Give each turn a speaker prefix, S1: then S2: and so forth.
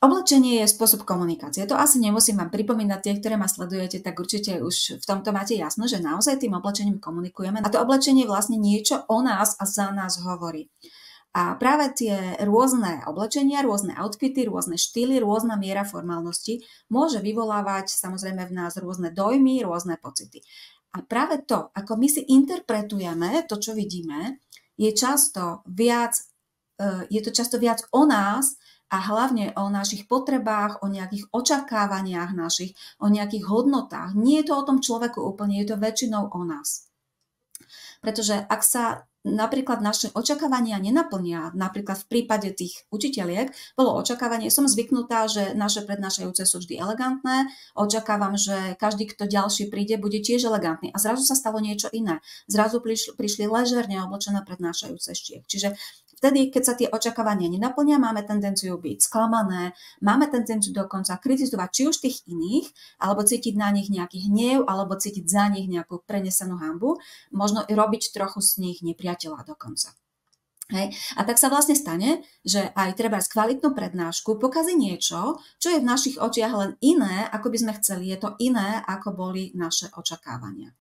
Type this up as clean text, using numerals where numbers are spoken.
S1: Oblečenie je spôsob komunikácie. To asi nemusím vám pripomínať, tie, ktoré ma sledujete, tak určite už v tomto máte jasno, že naozaj tým oblečením komunikujeme. A to oblečenie vlastne niečo o nás a za nás hovorí. A práve tie rôzne oblečenia, rôzne outfity, rôzne štýly, rôzna miera formálnosti môže vyvolávať samozrejme v nás rôzne dojmy, rôzne pocity. A práve to, ako my si interpretujeme to, čo vidíme, je to často viac o nás a hlavne o našich potrebách, o nejakých očakávaniach našich, o nejakých hodnotách. Nie je to o tom človeku úplne, je to väčšinou o nás. Pretože ak sa napríklad naše očakávania nenaplnia, napríklad v prípade tých učiteľiek, bolo očakávanie, som zvyknutá, že naše prednášajúce sú vždy elegantné, očakávam, že každý, kto ďalší príde, bude tiež elegantný. A zrazu sa stalo niečo iné. Zrazu prišli ležerne oblečené prednášajúce štiek. Čiže vtedy, keď sa tie očakávania nenaplnia, máme tendenciu byť sklamané, máme tendenciu dokonca kritizovať či už tých iných, alebo cítiť na nich nejaký hnev, alebo cítiť za nich nejakú prenesenú hanbu, možno i robiť trochu z nich nepriateľa dokonca. Hej. A tak sa vlastne stane, že aj treba kvalitnú prednášku pokazí niečo, čo je v našich očiach len iné, ako by sme chceli. Je to iné, ako boli naše očakávania.